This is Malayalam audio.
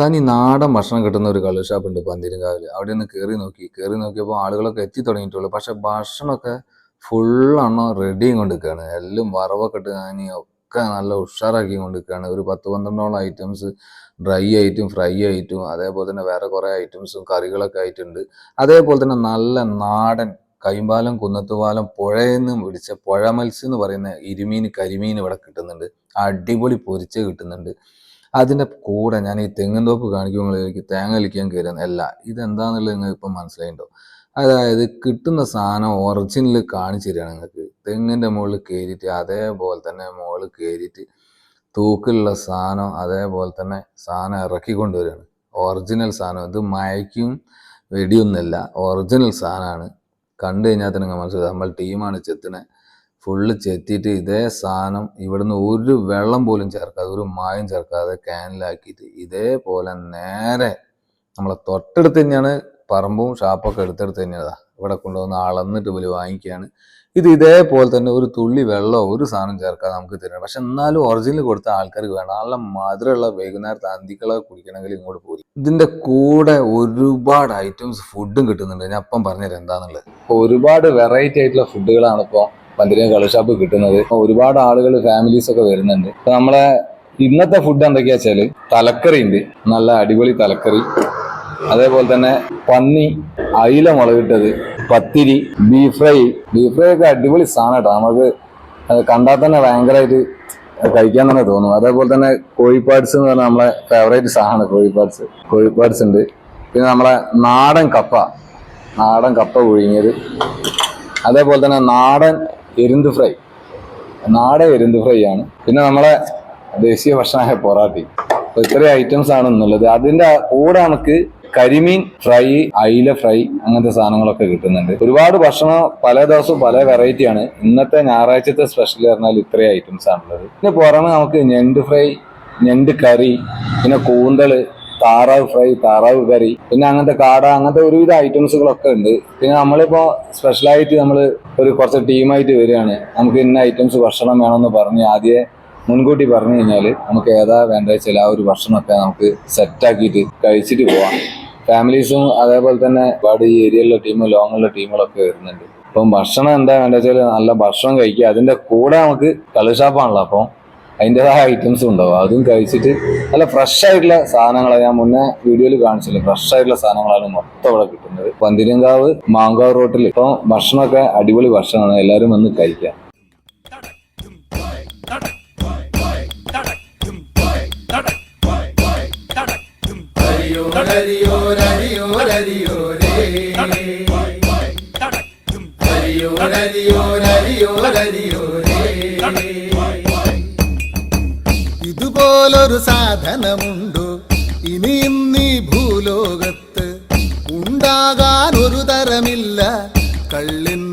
തനി നാടൻ ഭക്ഷണം കിട്ടുന്ന ഒരു കള്ള് ഷാപ്പുണ്ട് പന്തീരങ്കാവിൽ. അവിടെ ഒന്ന് കയറി നോക്കിയപ്പോൾ ആളുകളൊക്കെ എത്തി തുടങ്ങിയിട്ടുള്ളൂ. പക്ഷെ ഭക്ഷണമൊക്കെ ഫുള്ളെണ്ണം റെഡിയും കൊണ്ടിരിക്കുകയാണ്. എല്ലാം വറവൊക്കെ ഇട്ട് ഒക്കെ നല്ല ഉഷാറാക്കി കൊണ്ടിരിക്കുകയാണ്. ഒരു 10-12 ഐറ്റംസ് ഡ്രൈ ആയിട്ടും ഫ്രൈ ആയിട്ടും അതേപോലെ തന്നെ വേറെ കുറേ ഐറ്റംസും കറികളൊക്കെ ആയിട്ടുണ്ട്. അതേപോലെ തന്നെ നല്ല നാടൻ കൈമ്പാലം കുന്നത്തുപാലം പുഴയിൽ നിന്ന് പിടിച്ച പുഴ മത്സ്യം എന്ന് പറയുന്ന കരിമീൻ ഇവിടെ കിട്ടുന്നുണ്ട്. അടിപൊളി പൊരിച്ച് കിട്ടുന്നുണ്ട്. അതിൻ്റെ കൂടെ ഞാൻ ഈ തെങ്ങിൻതോപ്പ് കാണിക്കുമ്പോഴേക്ക് തേങ്ങ വലിക്കാൻ കയറുന്ന അല്ല, ഇതെന്താന്നുള്ളത് നിങ്ങൾക്ക് ഇപ്പം മനസ്സിലായിട്ടോ. അതായത് കിട്ടുന്ന സാധനം ഒറിജിനൽ കാണിച്ചു തരികയാണ് നിങ്ങൾക്ക്. തെങ്ങിൻ്റെ മുകളിൽ കയറിയിട്ട് അതേപോലെ തന്നെ മുകളിൽ കയറിയിട്ട് തൂക്കിലുള്ള സാധനം അതേപോലെ തന്നെ സാധനം ഇറക്കിക്കൊണ്ട് വരികയാണ്. ഒറിജിനൽ സാധനം. ഇത് മയക്കും വെടിയൊന്നുമല്ല, ഒറിജിനൽ സാധനമാണ്. കണ്ടു കഴിഞ്ഞാൽ തന്നെ മനസ്സിലായി നമ്മൾ ടീമാണ് ചെത്തിനെ. ഫുള്ള് ചെത്തിയിട്ട് ഇതേ സാധനം ഇവിടുന്ന് ഒരു വെള്ളം പോലും ചേർക്കാതെ ഒരു മായം ചേർക്കാതെ ക്യാനിലാക്കിയിട്ട് ഇതേപോലെ നേരെ നമ്മളെ തൊട്ടടുത്ത് തന്നെയാണ് പറമ്പും ഷാപ്പൊക്കെ എടുത്തെടുത്ത് തന്നെയാണ് ഇവിടെ കൊണ്ടുവന്ന് അളന്നിട്ട് പോലും വാങ്ങിക്കുകയാണ്. ഇത് ഇതേപോലെ തന്നെ ഒരു തുള്ളി വെള്ളമോ ഒരു സാധനം ചേർക്കാതെ നമുക്ക് തരണം. പക്ഷെ എന്നാലും ഒറിജിനൽ കൊടുത്ത ആൾക്കാർക്ക് വേണം. നല്ല മധുരമുള്ള വൈകുന്നേരത്തെ അന്തിക്കളൊക്കെ കുടിക്കണമെങ്കിൽ ഇങ്ങോട്ട് പോയി. ഇതിൻ്റെ കൂടെ ഒരുപാട് ഐറ്റംസ് ഫുഡും കിട്ടുന്നുണ്ട്. ഞാൻ അപ്പം പറഞ്ഞുതരാം എന്താണെന്നുള്ളത്. ഒരുപാട് വെറൈറ്റി ആയിട്ടുള്ള ഫുഡുകളാണ് ഇപ്പോൾ പന്തീരങ്കാവ് കള്ള് ഷാപ്പ് കിട്ടുന്നത്. ഒരുപാട് ആളുകൾ ഫാമിലീസ് ഒക്കെ വരുന്നുണ്ട്. ഇപ്പൊ നമ്മളെ ഇന്നത്തെ ഫുഡ് എന്തൊക്കെയാ വെച്ചാല് തലക്കറി ഉണ്ട്, നല്ല അടിപൊളി തലക്കറി. അതേപോലെ തന്നെ പന്നി, അയില മുളകിട്ടത്, പത്തിരി, ബീഫ് ഫ്രൈ ഒക്കെ അടിപൊളി സാധനം കേട്ടോ. നമുക്ക് കണ്ടാൽ തന്നെ ഭയങ്കരമായിട്ട് കഴിക്കാൻ തന്നെ തോന്നും. അതേപോലെ തന്നെ കോഴിപ്പാട്സ് എന്ന് പറഞ്ഞാൽ നമ്മളെ ഫേവറേറ്റ് സാധനമാണ് കോഴിപ്പാട്സ് ഉണ്ട്. പിന്നെ നമ്മളെ നാടൻ കപ്പ പുഴുങ്ങിയത്, അതേപോലെ തന്നെ നാടൻ എരുന്ത് ഫ്രൈ ആണ്. പിന്നെ നമ്മളെ ദേശീയ ഭക്ഷണമായ പൊറാട്ടി. അപ്പോൾ ഇത്രയും ഐറ്റംസ് ആണ് എന്നുള്ളത്. അതിന്റെ കൂടെ നമുക്ക് കരിമീൻ ഫ്രൈ, അയില ഫ്രൈ അങ്ങനത്തെ സാധനങ്ങളൊക്കെ കിട്ടുന്നുണ്ട്. ഒരുപാട് ഭക്ഷണം പല ദിവസവും പല വെറൈറ്റി ആണ്. ഇന്നത്തെ ഞായറാഴ്ചത്തെ സ്പെഷ്യൽ പറഞ്ഞാൽ ഇത്രയും ഐറ്റംസ് ആണുള്ളത്. പിന്നെ പുറമെ നമുക്ക് ഞണ്ട് ഫ്രൈ, ഞണ്ട് കറി, പിന്നെ കൂന്തള്, താറാവ് ഫ്രൈ, താറാവ് കറി, പിന്നെ അങ്ങനത്തെ കാട, അങ്ങനത്തെ ഒരുവിധ ഐറ്റംസുകളൊക്കെ ഉണ്ട്. പിന്നെ നമ്മളിപ്പോൾ സ്പെഷ്യലായിട്ട് നമ്മൾ കുറച്ച് ടീമായിട്ട് വരികയാണ്. നമുക്ക് ഇന്ന ഐറ്റംസ് ഭക്ഷണം വേണമെന്ന് പറഞ്ഞ് ആദ്യം മുൻകൂട്ടി പറഞ്ഞു കഴിഞ്ഞാൽ നമുക്ക് ഏതാ വേണ്ട വെച്ചാൽ ആ ഒരു ഭക്ഷണമൊക്കെ നമുക്ക് സെറ്റാക്കിയിട്ട് കഴിച്ചിട്ട് പോവാം. ഫാമിലീസും അതേപോലെ തന്നെ ഒരുപാട് ഈ ഏരിയയിലുള്ള ടീമും ലോങ്ങുള്ള ടീമുകളൊക്കെ വരുന്നുണ്ട്. അപ്പം ഭക്ഷണം എന്താ വേണ്ട വെച്ചാൽ നല്ല ഭക്ഷണം കഴിക്കുക. അതിൻ്റെ കൂടെ നമുക്ക് കള്ള് ഷാപ്പാണല്ലോ, അപ്പം അതിൻ്റെതായ ഐറ്റംസും ഉണ്ടാവും. അതും കഴിച്ചിട്ട് നല്ല ഫ്രഷ് ആയിട്ടുള്ള സാധനങ്ങളാണ് ഞാൻ മുന്നേ വീഡിയോയിൽ കാണിച്ചില്ല. ഫ്രഷ് ആയിട്ടുള്ള സാധനങ്ങളാണ് മൊത്തം ഇവിടെ കിട്ടുന്നത്. പന്തീരങ്കാവ് മാങ്കാവ് റോട്ടിൽ ഇപ്പം ഭക്ഷണമൊക്കെ അടിപൊളി ഭക്ഷണമാണ്. എല്ലാവരും വന്ന് കഴിക്കാം. ഇതുപോലൊരു സാധനമുണ്ടോ ഇനിയും നീ ഭൂലോകത്ത്? ഉണ്ടാകാൻ ഒരു തരമില്ല കള്ളിൻ